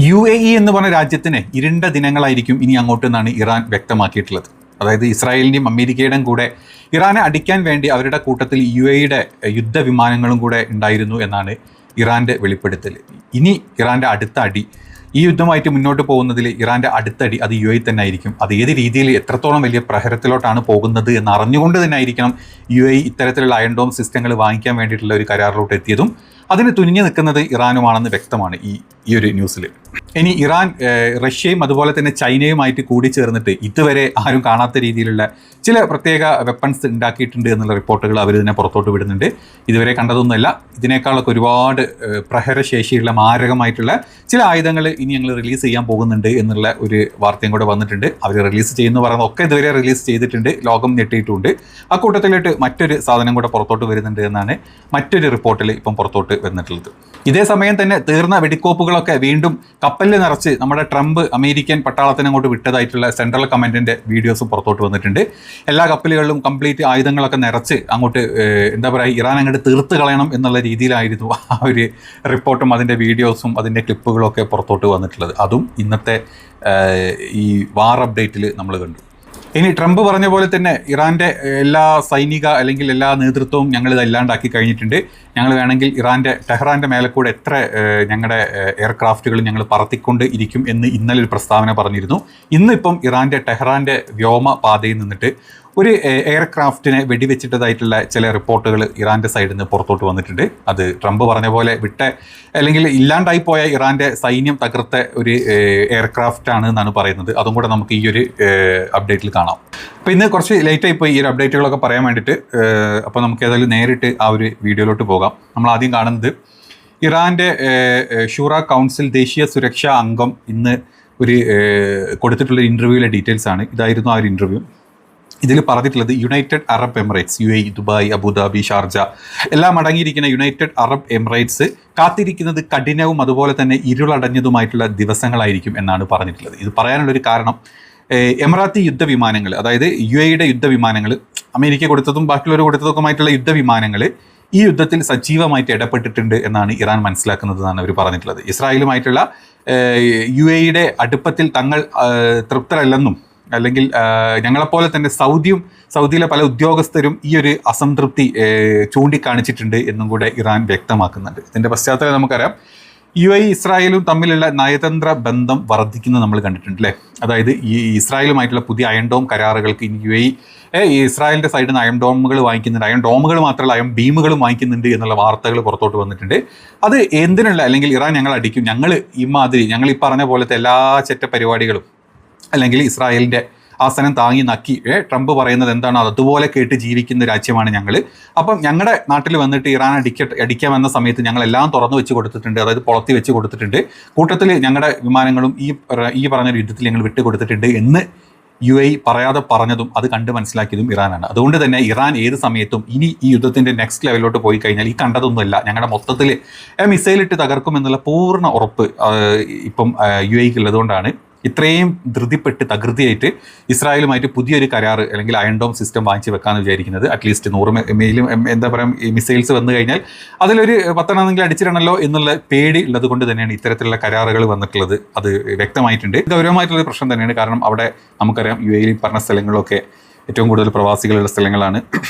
UAE എന്ന് പറഞ്ഞ രാജ്യത്തിന് ഇരുണ്ട ദിനങ്ങളായിരിക്കും ഇനി അങ്ങോട്ട് എന്നാണ് ഇറാൻ വ്യക്തമാക്കിയിട്ടുള്ളത്. അതായത് ഇസ്രായേലിൻ്റെയും അമേരിക്കയുടെയും കൂടെ ഇറാനെ അടിക്കാൻ വേണ്ടി അവരുടെ കൂട്ടത്തിൽ UAEയുടെ യുദ്ധവിമാനങ്ങളും കൂടെ ഉണ്ടായിരുന്നു എന്നാണ് ഇറാൻ്റെ വെളിപ്പെടുത്തൽ. ഇനി ഇറാൻ്റെ അടുത്ത അടി, ഈ യുദ്ധമായിട്ട് മുന്നോട്ട് പോകുന്നതിൽ ഇറാൻ്റെ അടുത്തടി അത് UAE തന്നെ ആയിരിക്കും. അത് ഏത് രീതിയിൽ എത്രത്തോളം വലിയ പ്രഹരത്തിലോട്ടാണ് പോകുന്നത് എന്ന് അറിഞ്ഞുകൊണ്ട് തന്നെ ആയിരിക്കണം UAE ഇത്തരത്തിലുള്ള അയൺ ഡോം സിസ്റ്റങ്ങൾ വാങ്ങിക്കാൻ വേണ്ടിയിട്ടുള്ള ഒരു കരാറിലോട്ട് എത്തിയതും അതിന് തുനിഞ്ഞു നിൽക്കുന്നത് ഇറാനുമാണെന്ന് വ്യക്തമാണ് ഈ ഒരു ന്യൂസിൽ. ഇനി ഇറാൻ റഷ്യയും അതുപോലെ തന്നെ ചൈനയുമായിട്ട് കൂടിച്ചേർന്നിട്ട് ഇതുവരെ ആരും കാണാത്ത രീതിയിലുള്ള ചില പ്രത്യേക വെപ്പൺസ് ഉണ്ടാക്കിയിട്ടുണ്ട് എന്നുള്ള റിപ്പോർട്ടുകൾ അവർ ഇതിനെ പുറത്തോട്ട് വിടുന്നുണ്ട്. ഇതുവരെ കണ്ടതൊന്നുമല്ല, ഇതിനേക്കാളൊക്കെ ഒരുപാട് പ്രഹരശേഷിയുള്ള മാരകമായിട്ടുള്ള ചില ആയുധങ്ങൾ ഇനി ഞങ്ങൾ റിലീസ് ചെയ്യാൻ പോകുന്നുണ്ട് എന്നുള്ള ഒരു വാർത്തയും കൂടെ വന്നിട്ടുണ്ട്. അവർ റിലീസ് ചെയ്യുന്നു പറയുന്നതൊക്കെ ഇതുവരെ റിലീസ് ചെയ്തിട്ടുണ്ട്, ലോകം ഞെട്ടിയിട്ടുമുണ്ട്. ആ കൂട്ടത്തിലായിട്ട് മറ്റൊരു സാധനം കൂടെ പുറത്തോട്ട് വരുന്നുണ്ട് എന്നാണ് മറ്റൊരു റിപ്പോർട്ടിൽ ഇപ്പം പുറത്തോട്ട് വന്നിട്ടുള്ളത്. ഇതേ സമയം തന്നെ തീർന്ന വെടിക്കോപ്പുകളൊക്കെ വീണ്ടും കപ്പലിൽ നിറച്ച് നമ്മുടെ ട്രംപ് അമേരിക്കൻ പട്ടാളത്തിന് അങ്ങോട്ട് വിട്ടതായിട്ടുള്ള സെൻട്രൽ കമാൻഡിൻ്റെ വീഡിയോസും പുറത്തോട്ട് വന്നിട്ടുണ്ട്. എല്ലാ കപ്പലുകളിലും കംപ്ലീറ്റ് ആയുധങ്ങളൊക്കെ നിറച്ച് അങ്ങോട്ട് എന്താ പറയുക, ഇറാൻ അങ്ങോട്ട് തീർത്ത് കളയണം എന്നുള്ള രീതിയിലായിരുന്നു ആ ഒരു റിപ്പോർട്ടും അതിൻ്റെ വീഡിയോസും അതിൻ്റെ ക്ലിപ്പുകളും ഒക്കെ പുറത്തോട്ട് വന്നിട്ടുള്ളത്. അതും ഇന്നത്തെ ഈ വാർ അപ്ഡേറ്റിൽ നമ്മൾ കണ്ടു. ഇനി ട്രംപ് പറഞ്ഞ പോലെ തന്നെ ഇറാൻ്റെ എല്ലാ സൈനിക അല്ലെങ്കിൽ എല്ലാ നേതൃത്വവും ഞങ്ങളിത് ഇല്ലാണ്ടാക്കി കഴിഞ്ഞിട്ടുണ്ട്. ഞങ്ങൾ വേണമെങ്കിൽ ടെഹ്റാൻ്റെ മേലെ കൂടെ എത്ര ഞങ്ങളുടെ എയർക്രാഫ്റ്റുകൾ ഞങ്ങൾ പറത്തിക്കൊണ്ട് ഇരിക്കും എന്ന് ഇന്നലെ ഒരു പ്രസ്താവന പറഞ്ഞിരുന്നു. ഇന്നിപ്പം ടെഹ്റാൻ്റെ വ്യോമ പാതയിൽ നിന്നിട്ട് ഒരു എയർക്രാഫ്റ്റിനെ വെടിവെച്ചിട്ടതായിട്ടുള്ള ചില റിപ്പോർട്ടുകൾ ഇറാൻ്റെ സൈഡിൽ നിന്ന് പുറത്തോട്ട് വന്നിട്ടുണ്ട്. അത് ട്രംപ് പറഞ്ഞ പോലെ അല്ലെങ്കിൽ ഇല്ലാണ്ടായി പോയ ഇറാൻ്റെ സൈന്യം തകർത്ത ഒരു എയർക്രാഫ്റ്റ് ആണ് എന്നാണ് പറയുന്നത്. അതും കൂടെ നമുക്ക് ഈ ഒരു അപ്ഡേറ്റിൽ കാണാം. അപ്പോൾ ഇന്ന് കുറച്ച് ലേറ്റായി പോയി ഈ ഒരു അപ്ഡേറ്റുകളൊക്കെ പറയാൻ വേണ്ടിയിട്ട്. അപ്പോൾ നമുക്ക് ഏതായാലും നേരിട്ട് ആ ഒരു വീഡിയോയിലോട്ട് പോകാം. നമ്മൾ ആദ്യം കാണുന്നത് ഇറാൻ്റെ ഷൂറ കൗൺസിൽ ദേശീയ സുരക്ഷാ അംഗം ഇന്ന് ഒരു കൊടുത്തിട്ടുള്ള ഇൻ്റർവ്യൂവിലെ ഡീറ്റെയിൽസ് ആണ്. ഇതായിരുന്നു ആ ഒരു ഇൻ്റർവ്യൂ. ഇതിൽ പറഞ്ഞിട്ടുള്ളത് United Arab Emirates, UAE, Dubai, Abu Dhabi, Sharjah എല്ലാം അടങ്ങിയിരിക്കുന്ന യുണൈറ്റഡ് അറബ് എമിറേറ്റ്സ് കാത്തിരിക്കുന്നത് കഠിനവും അതുപോലെ തന്നെ ഇരുളടഞ്ഞതുമായിട്ടുള്ള ദിവസങ്ങളായിരിക്കും എന്നാണ് പറഞ്ഞിട്ടുള്ളത്. ഇത് പറയാനുള്ളൊരു കാരണം എമിറാത്തി യുദ്ധവിമാനങ്ങൾ, അതായത് UAEയുടെ യുദ്ധവിമാനങ്ങൾ, അമേരിക്ക കൊടുത്തതും ബാക്കിയുള്ളവർ കൊടുത്തതൊക്കെയുമായിട്ടുള്ള യുദ്ധവിമാനങ്ങൾ ഈ യുദ്ധത്തിൽ സജീവമായിട്ട് ഇടപെട്ടിട്ടുണ്ട് എന്നാണ് ഇറാൻ മനസ്സിലാക്കുന്നതെന്നാണ് അവർ പറഞ്ഞിട്ടുള്ളത്. ഇസ്രായേലുമായിട്ടുള്ള UAEയുടെ അടുപ്പത്തിൽ തങ്ങൾ തൃപ്തരല്ലെന്നും അല്ലെങ്കിൽ ഞങ്ങളെപ്പോലെ തന്നെ സൗദിയിലെ പല ഉദ്യോഗസ്ഥരും ഈ ഒരു അസംതൃപ്തി ചൂണ്ടിക്കാണിച്ചിട്ടുണ്ട് എന്നും കൂടെ ഇറാൻ വ്യക്തമാക്കുന്നുണ്ട്. ഇതിൻ്റെ പശ്ചാത്തലം നമുക്കറിയാം, UAE ഇസ്രായേലും തമ്മിലുള്ള നയതന്ത്ര ബന്ധം വർദ്ധിക്കുന്നത് നമ്മൾ കണ്ടിട്ടുണ്ട് അല്ലേ. അതായത് ഈ ഇസ്രായേലുമായിട്ടുള്ള പുതിയ അയൺ ഡോം കരാറുകൾക്ക് ഇനി UAE ഈ ഇസ്രായേലിൻ്റെ സൈഡിൽ നിന്ന് അയൺ ഡോമുകൾ വാങ്ങിക്കുന്നുണ്ട്. അയൺ ഡോമുകൾ മാത്രമല്ല അയൺ ബീമുകളും വാങ്ങിക്കുന്നുണ്ട് എന്നുള്ള വാർത്തകൾ പുറത്തോട്ട് വന്നിട്ടുണ്ട്. അത് എന്തിനുള്ള, അല്ലെങ്കിൽ ഇറാൻ ഞങ്ങൾ അടിക്കും, ഞങ്ങൾ ഈ പറഞ്ഞ പോലത്തെ എല്ലാ ചെറ്റ പരിപാടികളും അല്ലെങ്കിൽ ഇസ്രായേലിൻ്റെ ആസനം താങ്ങി നക്കി ട്രംപ് പറയുന്നത് എന്താണോ അതുപോലെ കേട്ട് ജീവിക്കുന്ന രാജ്യമാണ് ഞങ്ങൾ. അപ്പം ഞങ്ങളുടെ നാട്ടിൽ വന്നിട്ട് ഇറാൻ അടിക്കാൻ വന്ന സമയത്ത് ഞങ്ങളെല്ലാം തുറന്നു വെച്ച് കൊടുത്തിട്ടുണ്ട്, അതായത് പൊളത്തി വെച്ച് കൊടുത്തിട്ടുണ്ട്. കൂട്ടത്തിൽ ഞങ്ങളുടെ വിമാനങ്ങളും ഈ പറഞ്ഞൊരു യുദ്ധത്തിൽ ഞങ്ങൾ വിട്ട് കൊടുത്തിട്ടുണ്ട് എന്ന് UAE പറയാതെ പറഞ്ഞതും അത് കണ്ട് മനസ്സിലാക്കിയതും ഇറാനാണ്. അതുകൊണ്ട് തന്നെ ഇറാൻ ഏത് സമയത്തും ഇനി ഈ യുദ്ധത്തിൻ്റെ നെക്സ്റ്റ് ലെവലിലോട്ട് പോയി കഴിഞ്ഞാൽ ഈ കണ്ടതൊന്നുമല്ല, ഞങ്ങളുടെ മൊത്തത്തിൽ മിസൈലിട്ട് തകർക്കുമെന്നുള്ള പൂർണ്ണ ഉറപ്പ് ഇപ്പം UAEക്ക് ഉള്ളതുകൊണ്ടാണ് ഇത്രയും ധൃതിപ്പെട്ട് തകൃതിയായിട്ട് ഇസ്രായേലുമായിട്ട് പുതിയൊരു കരാർ അല്ലെങ്കിൽ അയൺ ഡോം സിസ്റ്റം വാങ്ങിച്ച് വെക്കാമെന്ന് വിചാരിക്കുന്നത്. അറ്റ്ലീസ്റ്റ് 100 എന്താ പറയുക മിസൈൽസ് വന്നു കഴിഞ്ഞാൽ അതിലൊരു 10 അടിച്ചിടണമല്ലോ എന്നുള്ള പേടി ഉള്ളത് കൊണ്ട് തന്നെയാണ് ഇത്തരത്തിലുള്ള കരാറുകൾ വന്നിട്ടുള്ളത്. അത് വ്യക്തമായിട്ടുണ്ട്. ഗൗരവമായിട്ടുള്ള പ്രശ്നം തന്നെയാണ്. കാരണം അവിടെ നമുക്കറിയാം UAE പറഞ്ഞ സ്ഥലങ്ങളൊക്കെ ഏറ്റവും കൂടുതൽ പ്രവാസികളുള്ള സ്ഥലങ്ങളാണ്.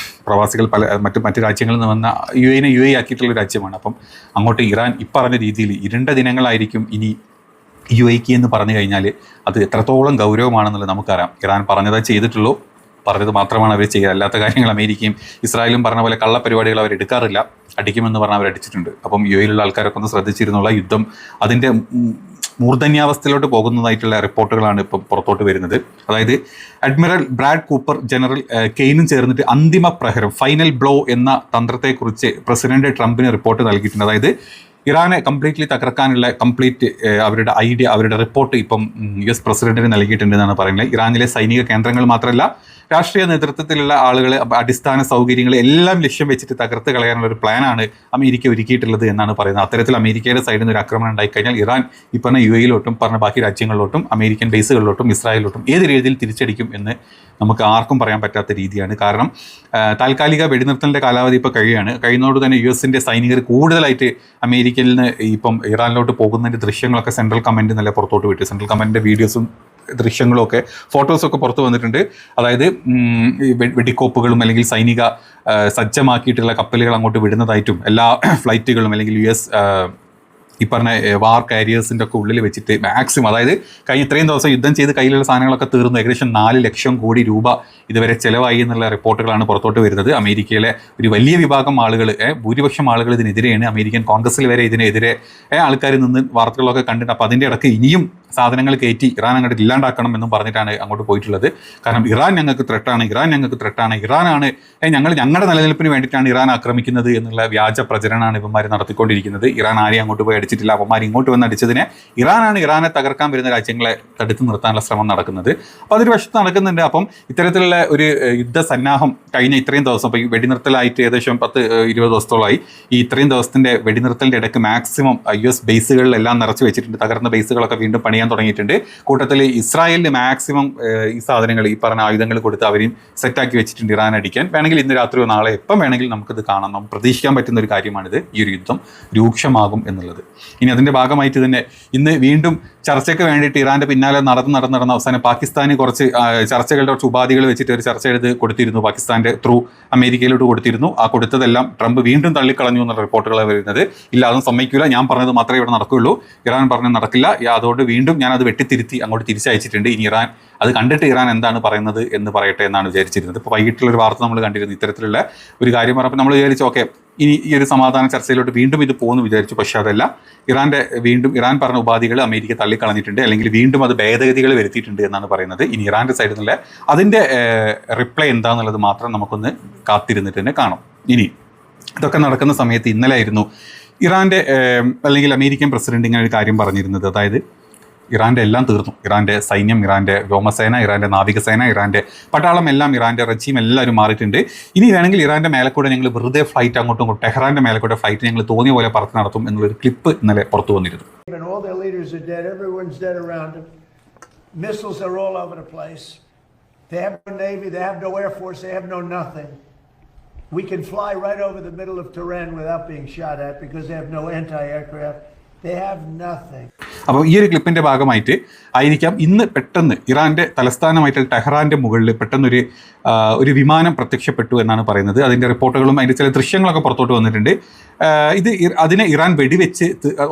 പ്രവാസികൾ മറ്റു രാജ്യങ്ങളിൽ നിന്ന് വന്ന UAE ആക്കിയിട്ടുള്ള രാജ്യമാണ്. അപ്പം അങ്ങോട്ട് ഇറാൻ ഇപ്പറഞ്ഞ രീതിയിൽ ഇരുണ്ട ദിനങ്ങളായിരിക്കും ഇനി UAE എന്ന് പറഞ്ഞു കഴിഞ്ഞാൽ അത് എത്രത്തോളം ഗൗരവമാണെന്നുള്ളത് നമുക്കറിയാം. ഇറാൻ പറഞ്ഞതേ ചെയ്തിട്ടുള്ളൂ, പറഞ്ഞത് മാത്രമാണ് അവർ ചെയ്യുക. അല്ലാത്ത കാര്യങ്ങൾ അമേരിക്കയും ഇസ്രായേലും പറഞ്ഞ പോലെ കള്ളപ്പരിപാടികൾ അവർ എടുക്കാറില്ല. അടിക്കുമെന്ന് പറഞ്ഞാൽ അവർ അടിച്ചിട്ടുണ്ട്. അപ്പം UAEയിലുള്ള ആൾക്കാരൊക്കെ ഒന്ന് ശ്രദ്ധിച്ചിരുന്നുള്ള യുദ്ധം അതിൻ്റെ മൂർധന്യാവസ്ഥയിലോട്ട് പോകുന്നതായിട്ടുള്ള റിപ്പോർട്ടുകളാണ് ഇപ്പം പുറത്തോട്ട് വരുന്നത്. അതായത് അഡ്മിറൽ ബ്രാഡ് കൂപ്പർ, ജനറൽ കെയ്നും ചേർന്നിട്ട് അന്തിമ പ്രഹരം, ഫൈനൽ ബ്ലോ എന്ന തന്ത്രത്തെക്കുറിച്ച് പ്രസിഡന്റ് ട്രംപിന് റിപ്പോർട്ട് നൽകിയിട്ടുണ്ട്. അതായത് ഇറാനെ കംപ്ലീറ്റ്ലി തകർക്കാനുള്ള അവരുടെ ഐഡിയ, അവരുടെ റിപ്പോർട്ട് ഇപ്പം US പ്രസിഡന്റിന് നൽകിയിട്ടുണ്ടെന്നാണ് പറയുന്നത്. ഇറാനിലെ സൈനിക കേന്ദ്രങ്ങൾ മാത്രമല്ല രാഷ്ട്രീയ നേതൃത്വത്തിലുള്ള ആളുകൾ, അടിസ്ഥാന സൗകര്യങ്ങൾ എല്ലാം ലക്ഷ്യം വെച്ചിട്ട് തകർത്ത് കളയാനുള്ള ഒരു പ്ലാനാണ് അമേരിക്ക ഒരുക്കിയിട്ടുള്ളത് എന്നാണ് പറയുന്നത്. അത്തരത്തിൽ അമേരിക്കയുടെ സൈഡിൽ നിന്ന് ഒരു ആക്രമണം ഉണ്ടായിക്കഴിഞ്ഞാൽ ഇറാൻ ഈ പറഞ്ഞ UAEയിലോട്ടും പറഞ്ഞ ബാക്കി രാജ്യങ്ങളിലോട്ടും അമേരിക്കൻ ബേസുകളിലോട്ടും ഇസ്രായേലിലോട്ടും ഏത് രീതിയിൽ തിരിച്ചടിക്കും എന്ന് നമുക്ക് ആർക്കും പറയാൻ പറ്റാത്ത രീതിയാണ്. കാരണം താൽക്കാലിക വെടിനിർത്തലിൻ്റെ കാലാവധി ഇപ്പോൾ കഴിയുന്നതോട് തന്നെ US സൈനികർ കൂടുതലായിട്ട് അമേരിക്കയിൽ നിന്ന് ഇപ്പം ഇറാനിലോട്ട് പോകുന്നതിൻ്റെ ദൃശ്യങ്ങളൊക്കെ സെൻട്രൽ കമാൻഡ് നല്ല പുറത്തോട്ട് വിട്ടു. സെൻട്രൽ കമാൻഡിൻ്റെ വീഡിയോസും ദൃശ്യങ്ങളും ഒക്കെ ഫോട്ടോസൊക്കെ പുറത്തു വന്നിട്ടുണ്ട്. അതായത് വെടിക്കോപ്പുകളും അല്ലെങ്കിൽ സൈനിക സജ്ജമാക്കിയിട്ടുള്ള കപ്പലുകൾ അങ്ങോട്ട് വിടുന്നതായിട്ടും എല്ലാ ഫ്ലൈറ്റുകളും അല്ലെങ്കിൽ US ഈ പറഞ്ഞ വാർ കാരിയേഴ്സിൻ്റെ ഒക്കെ ഉള്ളിൽ വെച്ചിട്ട് മാക്സിമം, അതായത് കഴിഞ്ഞ ഇത്രയും ദിവസം യുദ്ധം ചെയ്ത് കയ്യിലുള്ള സാധനങ്ങളൊക്കെ തീർന്നു. ഏകദേശം 4 ലക്ഷം കോടി രൂപ ഇതുവരെ ചിലവായി എന്നുള്ള റിപ്പോർട്ടുകളാണ് പുറത്തോട്ട് വരുന്നത്. അമേരിക്കയിലെ ഒരു വലിയ വിഭാഗം ആളുകൾ, ഭൂരിപക്ഷം ആളുകൾ ഇതിനെതിരെയാണ്. അമേരിക്കൻ കോൺഗ്രസിൽ വരെ ഇതിനെതിരെ ആൾക്കാർ നിന്ന് വാർത്തകളൊക്കെ കണ്ടിട്ട്, അപ്പോൾ അതിൻ്റെ ഇടയ്ക്ക് ഇനിയും സാധനങ്ങൾ കയറ്റി ഇറാൻ അങ്ങോട്ട് ഇല്ലാണ്ടാക്കണം എന്നും പറഞ്ഞിട്ടാണ് അങ്ങോട്ട് പോയിട്ടുള്ളത്. കാരണം ഇറാൻ ഞങ്ങൾക്ക് ത്രെട്ടാണ്, ഇറാനാണ് ഞങ്ങളുടെ നിലനിൽപ്പിന് വേണ്ടിയിട്ടാണ് ഇറാൻ ആക്രമിക്കുന്നത് എന്നുള്ള വ്യാജ പ്രചരണമാണ് ഇവന്മാർ നടത്തിക്കൊണ്ടിരിക്കുന്നത്. ഇറാൻ ആരെയും അങ്ങോട്ട് പോയി അടിച്ചിട്ടില്ല. അവന്മാർ ഇങ്ങോട്ട് വന്ന് അടിച്ചതിനെ ഇറാനെ തകർക്കാൻ വരുന്ന രാജ്യങ്ങളെ തടുത്തു നിർത്താനുള്ള ശ്രമം നടക്കുന്നത്. അപ്പോൾ അതൊരു വശത്ത് നടക്കുന്നുണ്ട്. അപ്പം ഇത്തരത്തിലുള്ള ഒരു യുദ്ധസന്നാഹം കഴിഞ്ഞ ഇത്രയും ദിവസം, ഇപ്പോൾ ഈ വെടിനിർത്തലായിട്ട് ഏകദേശം 10-20 ദിവസത്തോളമായി. ഈ ഇത്രയും ദിവസത്തിൻ്റെ വെടിനിർത്തലിൻ്റെ ഇടയ്ക്ക് മാക്സിമം US ബേസുകളിലെല്ലാം നിറച്ച് വെച്ചിട്ടുണ്ട്. തകർന്ന ബേസുകളൊക്കെ വീണ്ടും പണിയാൻ തുടങ്ങിയിട്ടുണ്ട്. കൂട്ടത്തിൽ ഇസ്രായേലിന് മാക്സിമം ഈ സാധനങ്ങൾ, ഈ പറഞ്ഞ ആയുധങ്ങൾ കൊടുത്ത് അവരെയും സെറ്റാക്കി വെച്ചിട്ടുണ്ട് ഇറാൻ അടിക്കാൻ. വേണമെങ്കിൽ ഇന്ന് രാത്രിയോ നാളെ എപ്പം വേണമെങ്കിൽ നമുക്കിത് കാണാം. നമുക്ക് പ്രതീക്ഷിക്കാൻ പറ്റുന്ന ഒരു കാര്യമാണിത്. ഈ ഒരു യുദ്ധം രൂക്ഷമാകും എന്നുള്ളത്. ഇനി അതിൻ്റെ ഭാഗമായിട്ട് തന്നെ ഇന്ന് വീണ്ടും ചർച്ചയ്ക്ക് വേണ്ടിയിട്ട് ഇറാൻ്റെ പിന്നാലെ നടന്ന് അവസാനം പാകിസ്ഥാന് കുറച്ച് ചർച്ചകളുടെ കുറച്ച് ഉപാധികൾ വെച്ചിട്ട് ഒരു ചർച്ച എടുത്ത് കൊടുത്തിരുന്നു. പാകിസ്ഥാൻ്റെ ത്രൂ അമേരിക്കയിലോട്ട് കൊടുത്തിരുന്നു. ആ കൊടുത്തതെല്ലാം ട്രംപ് വീണ്ടും തള്ളിക്കളഞ്ഞു എന്നുള്ള റിപ്പോർട്ടുകൾ വരുന്നത്. ഇല്ല, അതൊന്നും സമ്മതിക്കില്ല, ഞാൻ പറഞ്ഞത് മാത്രമേ ഇവിടെ നടക്കുകയുള്ളൂ, ഇറാൻ പറഞ്ഞത് നടക്കില്ല, അതുകൊണ്ട് വീണ്ടും ഞാനത് വെട്ടിത്തിരുത്തി അങ്ങോട്ട് തിരിച്ചയച്ചിട്ടുണ്ട്. ഇനി ഇറാൻ അത് കണ്ടിട്ട് ഇറാൻ എന്താണ് പറയുന്നത് എന്ന് പറയട്ടെ എന്നാണ് വിചാരിച്ചിരുന്നത്. ഇപ്പോൾ വൈകിട്ടുള്ളൊരു വാർത്ത നമ്മൾ കണ്ടിരുന്നു, ഇത്തരത്തിലുള്ള ഒരു കാര്യം പറഞ്ഞപ്പോൾ നമ്മൾ വിചാരിച്ചു ഓക്കെ ഇനി ഈ ഒരു സമാധാന ചർച്ചയിലോട്ട് വീണ്ടും ഇത് പോകുന്നു വിചാരിച്ചു. പക്ഷേ അതല്ല, ഇറാൻ പറഞ്ഞ ഉപാധികൾ അമേരിക്ക തള്ളിക്കളഞ്ഞിട്ടുണ്ട്, അല്ലെങ്കിൽ വീണ്ടും അത് ഭേദഗതികൾ വരുത്തിയിട്ടുണ്ട് എന്നാണ് പറയുന്നത്. ഇനി ഇറാൻ്റെ സൈഡിൽ നിന്നുള്ള അതിൻ്റെ റിപ്ലൈ എന്താണെന്നുള്ളത് മാത്രം നമുക്കൊന്ന് കാത്തിരുന്നിട്ട് തന്നെ കാണാം. ഇനി ഇതൊക്കെ നടക്കുന്ന സമയത്ത് ഇന്നലെ ആയിരുന്നു ഇറാൻ്റെ അല്ലെങ്കിൽ അമേരിക്കൻ പ്രസിഡന്റ് ഇങ്ങനെ ഒരു കാര്യം പറഞ്ഞിരുന്നത്. അതായത് ഇറാൻ്റെ എല്ലാം തീർന്നു, ഇറാൻ്റെ സൈന്യം, ഇറാൻ്റെ വ്യോമസേന, ഇറാൻ്റെ നാവികസേന, ഇറാൻ്റെ പട്ടാളം എല്ലാം, ഇറാൻ്റെ റജീം എല്ലാവരും മാറിയിട്ടുണ്ട്. ഇനി വേണമെങ്കിൽ ഇറാൻ്റെ മേലെക്കൂടെ ഞങ്ങൾ വെറുതെ ഫ്ലൈറ്റ് അങ്ങോട്ടും ഇങ്ങോട്ടും ടെഹ്റാൻ്റെ മേലെക്കൂടെ ഫ്ലൈറ്റ് ഞങ്ങൾ തോന്നിയ പോലെ പറത്തി നടത്തും എന്നുള്ളൊരു ക്ലിപ്പ് ഇന്നലെ പുറത്തു വന്നിരുന്നു. We can fly right over the middle of Tehran without being shot at because they have no anti-aircraft. They have nothing. അപ്പോൾ ഈ ഒരു ക്ലിപ്പിൻ്റെ ഭാഗമായിട്ട് ആയിരിക്കാം ഇന്ന് പെട്ടെന്ന് ഇറാൻ്റെ തലസ്ഥാനമായിട്ടുള്ള ടെഹ്റാൻ്റെ മുകളിൽ പെട്ടെന്നൊരു വിമാനം പ്രത്യക്ഷപ്പെട്ടു എന്നാണ് പറയുന്നത്. അതിൻ്റെ റിപ്പോർട്ടുകളും അതിൻ്റെ ചില ദൃശ്യങ്ങളൊക്കെ പുറത്തോട്ട് വന്നിട്ടുണ്ട്. അതിനെ ഇറാൻ വെടിവെച്ച്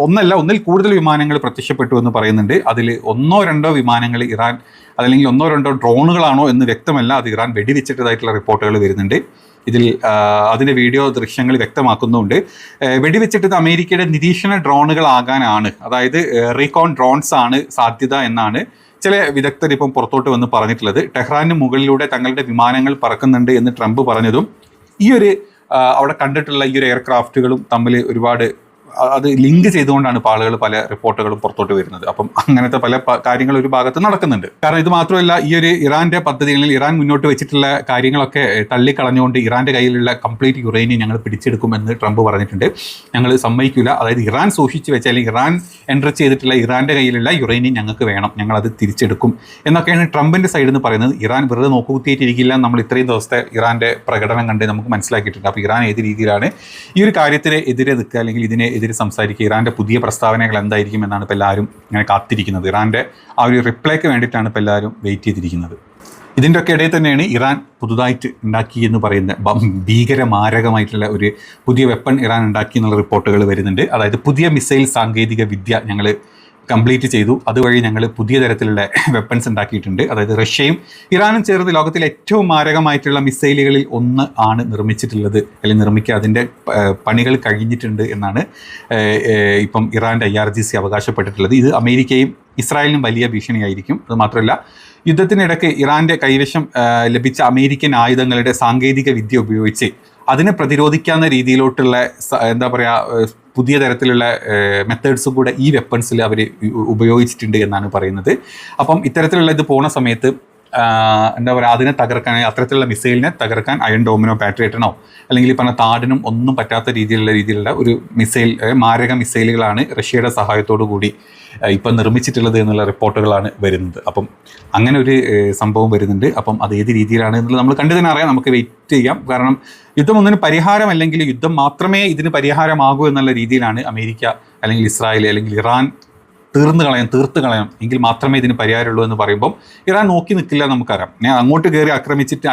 ഒന്നിൽ കൂടുതൽ വിമാനങ്ങൾ പ്രത്യക്ഷപ്പെട്ടു എന്ന് പറയുന്നുണ്ട്. അതിൽ 1-2 വിമാനങ്ങൾ ഇറാൻ, അതല്ലെങ്കിൽ 1-2 ഡ്രോണുകളാണോ എന്ന് വ്യക്തമല്ല, അത് ഇറാൻ വെടിവെച്ചിട്ടതായിട്ടുള്ള റിപ്പോർട്ടുകൾ വരുന്നുണ്ട്. ഇതിൽ അതിൻ്റെ വീഡിയോ ദൃശ്യങ്ങൾ വ്യക്തമാക്കുന്നുണ്ട്. വെടിവെച്ചിട്ടത് അമേരിക്കയുടെ നിരീക്ഷണ ഡ്രോണുകളാകാനാണ്, അതായത് റീകോൺ ഡ്രോൺസ് ആണ് സാധ്യത എന്നാണ് ചില വിദഗ്ധർ ഇപ്പം പുറത്തോട്ട് വന്ന് പറഞ്ഞിട്ടുള്ളത്. ടെഹ്റാന് മുകളിലൂടെ തങ്ങളുടെ വിമാനങ്ങൾ പറക്കുന്നുണ്ട് എന്ന് ട്രംപ് പറഞ്ഞതും ഈ ഒരു അവിടെ കണ്ടിട്ടുള്ള ഈ ഒരു എയർക്രാഫ്റ്റുകളും തമ്മിൽ ഒരുപാട് അത് ലിങ്ക് ചെയ്തുകൊണ്ടാണ് ഇപ്പോൾ ആളുകൾ പല റിപ്പോർട്ടുകളും പുറത്തോട്ട് വരുന്നത്. അപ്പം അങ്ങനത്തെ പല കാര്യങ്ങൾ ഒരു ഭാഗത്ത് നടക്കുന്നുണ്ട്. കാരണം ഇത് മാത്രമല്ല, ഈ ഒരു ഇറാൻ്റെ പദ്ധതികളിൽ ഇറാൻ മുന്നോട്ട് വെച്ചിട്ടുള്ള കാര്യങ്ങളൊക്കെ തള്ളിക്കളഞ്ഞുകൊണ്ട് ഇറാൻ്റെ കയ്യിലുള്ള കംപ്ലീറ്റ് യുറേനിയം ഞങ്ങൾ പിടിച്ചെടുക്കുമെന്ന് ട്രംപ് പറഞ്ഞിട്ടുണ്ട്. ഞങ്ങൾ സമ്മതിക്കില്ല, അതായത് ഇറാൻ സൂക്ഷിച്ച് വെച്ച അല്ലെങ്കിൽ ഇറാൻ എൻട്രി ചെയ്തിട്ടുള്ള ഇറാൻ്റെ കയ്യിലുള്ള യുറേനിയം ഞങ്ങൾക്ക് വേണം, ഞങ്ങളത് തിരിച്ചെടുക്കും എന്നൊക്കെയാണ് ട്രംപിൻ്റെ സൈഡിൽ നിന്ന് പറയുന്നത്. ഇറാൻ വെറുതെ നോക്കുകുത്തിയിട്ടിരിക്കില്ല, നമ്മൾ ഇത്രയും ദിവസത്തെ ഇറാൻ്റെ പ്രകടനം കണ്ട് നമുക്ക് മനസ്സിലാക്കിയിട്ടുണ്ട്. അപ്പോൾ ഇറാൻ ഏത് രീതിയിലാണ് ഈ ഒരു കാര്യത്തിന് എതിരെ നിൽക്കുക, അല്ലെങ്കിൽ ഇതിനെ സംസാരിക്കുക, ഇറാൻ്റെ പുതിയ പ്രസ്താവനകൾ എന്തായിരിക്കും എന്നാണ് ഇപ്പോൾ എല്ലാവരും ഇങ്ങനെ കാത്തിരിക്കുന്നത്. ഇറാൻ്റെ ആ ഒരു റിപ്ലൈക്ക് വേണ്ടിയിട്ടാണ് ഇപ്പോൾ എല്ലാവരും വെയിറ്റ് ചെയ്തിരിക്കുന്നത്. ഇതിൻ്റെ ഒക്കെ ഇടയിൽ തന്നെയാണ് ഇറാൻ പുതുതായിട്ട് ഉണ്ടാക്കി എന്ന് പറയുന്ന ഭീകരമാരകമായിട്ടുള്ള ഒരു പുതിയ വെപ്പൺ ഇറാൻ ഉണ്ടാക്കി എന്നുള്ള റിപ്പോർട്ടുകൾ വരുന്നുണ്ട്. അതായത് പുതിയ മിസൈൽ സാങ്കേതിക വിദ്യ ഞങ്ങൾ കംപ്ലീറ്റ് ചെയ്തു, അതുവഴി ഞങ്ങൾ പുതിയ തരത്തിലുള്ള വെപ്പൺസ് ഉണ്ടാക്കിയിട്ടുണ്ട്. അതായത് റഷ്യയും ഇറാനും ചേർന്ന് ലോകത്തിലെ ഏറ്റവും മാരകമായിട്ടുള്ള മിസൈലുകളിൽ ഒന്ന് ആണ് നിർമ്മിച്ചിട്ടുള്ളത്, അല്ലെങ്കിൽ നിർമ്മിക്കുക അതിൻ്റെ പണികൾ കഴിഞ്ഞിട്ടുണ്ട് എന്നാണ് ഇപ്പം ഇറാൻ്റെ IRGC അവകാശപ്പെട്ടിട്ടുള്ളത്. ഇത് അമേരിക്കയും ഇസ്രായേലിനും വലിയ ഭീഷണിയായിരിക്കും. അത് മാത്രമല്ല, യുദ്ധത്തിനിടയ്ക്ക് ഇറാൻ്റെ കൈവശം ലഭിച്ച അമേരിക്കൻ ആയുധങ്ങളുടെ സാങ്കേതിക വിദ്യ ഉപയോഗിച്ച് അതിനെ പ്രതിരോധിക്കാവുന്ന രീതിയിലോട്ടുള്ള എന്താ പറയുക പുതിയ തരത്തിലുള്ള മെത്തേഡ്സും കൂടെ ഈ വെപ്പൺസിൽ അവർ ഉപയോഗിച്ചിട്ടുണ്ട് എന്നാണ് പറയുന്നത്. അപ്പം ഇത്തരത്തിലുള്ള ഇത് പോണ സമയത്ത് എന്താ പറയുക, അതിനെ തകർക്കാൻ, അത്തരത്തിലുള്ള മിസൈലിനെ തകർക്കാൻ അയൺ ഡോമിനോ പാട്രിയറ്റിനോ അല്ലെങ്കിൽ ഈ പറഞ്ഞ താഡിനും ഒന്നും പറ്റാത്ത രീതിയിലുള്ള ഒരു മിസൈൽ, മാരക മിസൈലുകളാണ് റഷ്യയുടെ സഹായത്തോടു കൂടി ഇപ്പം നിർമ്മിച്ചിട്ടുള്ളത് എന്നുള്ള റിപ്പോർട്ടുകളാണ് വരുന്നത്. അപ്പം അങ്ങനെ ഒരു സംഭവം വരുന്നുണ്ട്. അപ്പം അത് ഏത് രീതിയിലാണ് എന്നുള്ളത് നമ്മൾ കണ്ടു തന്നെ അറിയാം. നമുക്ക് വെയിറ്റ് ചെയ്യാം. കാരണം യുദ്ധം ഒന്നിന് പരിഹാരമല്ലെങ്കിൽ യുദ്ധം മാത്രമേ ഇതിന് പരിഹാരമാകൂ എന്നുള്ള രീതിയിലാണ് അമേരിക്ക അല്ലെങ്കിൽ ഇസ്രായേൽ അല്ലെങ്കിൽ ഇറാൻ തീർത്ത് കളയാം എങ്കിൽ മാത്രമേ ഇതിന് പരിഹാരമുള്ളൂ എന്ന് പറയുമ്പോൾ ഇറാൻ നോക്കി നിൽക്കില്ല. നമുക്കറിയാം. ഞാൻ അങ്ങോട്ട് കയറി ആക്രമിച്ചിട്ട്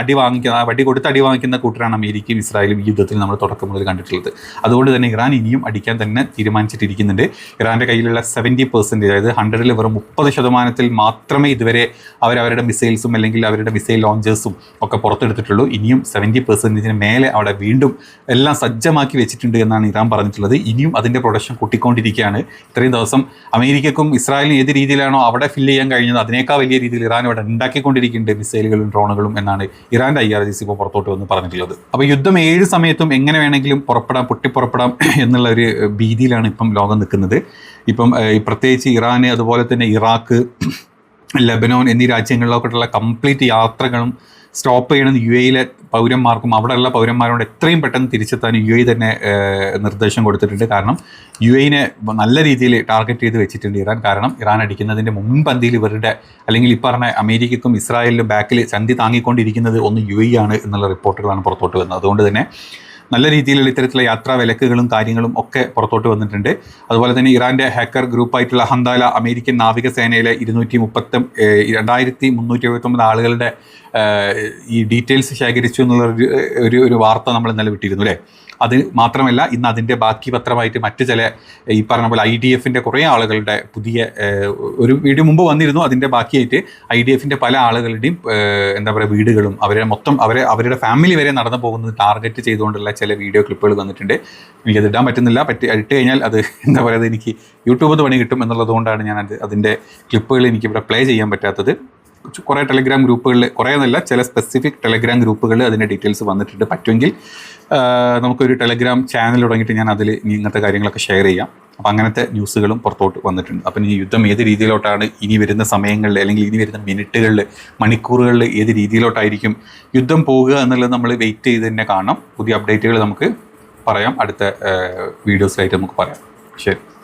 വടി കൊടുത്ത് അടി വാങ്ങിക്കുന്ന കൂട്ടരാണ് അമേരിക്കയും ഇസ്രായേലും ഈ യുദ്ധത്തിൽ നമ്മൾ തുടക്കം മുതൽ കണ്ടിട്ടുള്ളത്. അതുകൊണ്ട് തന്നെ ഇറാൻ ഇനിയും അടിക്കാൻ തന്നെ തീരുമാനിച്ചിട്ടിരിക്കുന്നുണ്ട്. ഇറാൻ്റെ കയ്യിലുള്ള 70%, അതായത് 100-ൽ വെറും 30% മാത്രമേ ഇതുവരെ അവരവരുടെ മിസൈൽസും അല്ലെങ്കിൽ അവരുടെ മിസൈൽ ലോഞ്ചേഴ്സും ഒക്കെ പുറത്തെടുത്തിട്ടുള്ളൂ. ഇനിയും 70%-ന് മേലെ അവിടെ വീണ്ടും എല്ലാം സജ്ജമാക്കി വെച്ചിട്ടുണ്ട് എന്നാണ് ഇറാൻ പറഞ്ഞിട്ടുള്ളത്. ഇനിയും അതിൻ്റെ പ്രൊഡക്ഷൻ കൂട്ടിക്കൊണ്ടിരിക്കുകയാണ്. ഇത്രയും ദിവസം അമേരിക്കക്കും ഇസ്രായേലിനും ഏത് രീതിയിലാണോ അവിടെ ഫില്ല് ചെയ്യാൻ കഴിഞ്ഞത് അതിനേക്കാൾ വലിയ രീതിയിൽ ഇറാൻ ഇവിടെ ഉണ്ടാക്കിക്കൊണ്ടിരിക്കുന്നുണ്ട് മിസൈലുകളും ഡ്രോണുകളും എന്നാണ് ഇറാൻ്റെ IRGC ഇപ്പോൾ പുറത്തോട്ട് വന്ന് പറഞ്ഞിട്ടുള്ളത്. അപ്പോൾ യുദ്ധം ഏത് സമയത്തും എങ്ങനെ വേണമെങ്കിലും പൊട്ടിപ്പുറപ്പെടാം എന്നുള്ള ഒരു ഭീതിയിലാണ് ഇപ്പം ലോകം നിൽക്കുന്നത്. ഇപ്പം പ്രത്യേകിച്ച് ഇറാൻ, അതുപോലെ തന്നെ ഇറാഖ്, ലെബനോൻ എന്നീ രാജ്യങ്ങളിലൊക്കെയുള്ള കംപ്ലീറ്റ് യാത്രകളും സ്റ്റോപ്പ് ചെയ്യണമെന്ന് UAE-യിലെ പൗരന്മാർക്കും അവിടെയുള്ള പൗരന്മാരോട് എത്രയും പെട്ടെന്ന് തിരിച്ചെത്താൻ UAE തന്നെ നിർദ്ദേശം കൊടുത്തിട്ടുണ്ട്. കാരണം UAE-നെ നല്ല രീതിയിൽ ടാർഗറ്റ് ചെയ്ത് വെച്ചിട്ടുണ്ട് ഇറാൻ. കാരണം ഇറാൻ അടിക്കുന്നതിൻ്റെ മുൻപന്തിയിൽ ഇവരുടെ അല്ലെങ്കിൽ ഈ പറഞ്ഞ അമേരിക്കക്കും ഇസ്രായേലിനും ബാക്കിൽ ചന്തി താങ്ങിക്കൊണ്ടിരിക്കുന്നത് ഒന്ന് UAE ആണ് എന്നുള്ള റിപ്പോർട്ടുകളാണ് പുറത്തോട്ട് വന്നത്. അതുകൊണ്ട് തന്നെ നല്ല രീതിയിലുള്ള ഇത്തരത്തിലുള്ള യാത്രാ വിലക്കുകളും കാര്യങ്ങളും ഒക്കെ പുറത്തോട്ട് വന്നിട്ടുണ്ട്. അതുപോലെ തന്നെ ഇറാൻ്റെ ഹാക്കർ ഗ്രൂപ്പായിട്ടുള്ള ഹന്താല അമേരിക്കൻ നാവികസേനയിലെ 2379 ആളുകളുടെ ഈ ഡീറ്റെയിൽസ് ശേഖരിച്ചു എന്നുള്ള ഒരു വാർത്ത നമ്മൾ ഇന്നലെ വിട്ടിരുന്നു അല്ലേ. അത് മാത്രമല്ല ഇന്ന് അതിൻ്റെ ബാക്കി പത്രമായിട്ട് മറ്റ് ചില ഈ പറഞ്ഞ പോലെ IDF-ൻ്റെ കുറേ ആളുകളുടെ പുതിയ ഒരു വീഡിയോ മുമ്പ് വന്നിരുന്നു. അതിൻ്റെ ബാക്കിയായിട്ട് IDF-ൻ്റെ പല ആളുകളുടെയും എന്താ പറയുക വീടുകളും അവരുടെ ഫാമിലി വരെ നടന്നു പോകുന്നത് ടാർഗറ്റ് ചെയ്തുകൊണ്ടുള്ള ചില വീഡിയോ ക്ലിപ്പുകൾ വന്നിട്ടുണ്ട്. എനിക്കത് ഇടാൻ പറ്റുന്നില്ല. ഇട്ട് കഴിഞ്ഞാൽ അത് എന്താ പറയുക, എനിക്ക് യൂട്യൂബ് പണി കിട്ടും എന്നുള്ളത് കൊണ്ടാണ് ഞാൻ അതിൻ്റെ ക്ലിപ്പുകൾ എനിക്കിവിടെ പ്ലേ ചെയ്യാൻ പറ്റാത്തത്. കുറേ ടെലഗ്രാം ഗ്രൂപ്പുകളിൽ, കുറേ എന്നല്ല ചില സ്പെസിഫിക് ടെലഗ്രാം ഗ്രൂപ്പുകളിൽ അതിൻ്റെ ഡീറ്റെയിൽസ് വന്നിട്ടുണ്ട്. പറ്റുമെങ്കിൽ നമുക്കൊരു ടെലഗ്രാം ചാനൽ തുടങ്ങിയിട്ട് ഞാൻ അതിൽ ഇങ്ങനത്തെ കാര്യങ്ങളൊക്കെ ഷെയർ ചെയ്യാം. അപ്പോൾ അങ്ങനത്തെ ന്യൂസുകളും പുറത്തോട്ട് വന്നിട്ടുണ്ട്. അപ്പം ഈ യുദ്ധം ഏത് രീതിയിലോട്ടാണ് ഇനി വരുന്ന സമയങ്ങളിൽ അല്ലെങ്കിൽ ഇനി വരുന്ന മിനിറ്റുകളിൽ, മണിക്കൂറുകളിൽ ഏത് രീതിയിലോട്ടായിരിക്കും യുദ്ധം പോകുക എന്നുള്ളത് നമ്മൾ വെയിറ്റ് ചെയ്ത് തന്നെ കാണാം. പുതിയ അപ്ഡേറ്റുകൾ നമുക്ക് പറയാം. അടുത്ത വീഡിയോസിലായിട്ട് നമുക്ക് പറയാം. ശരി.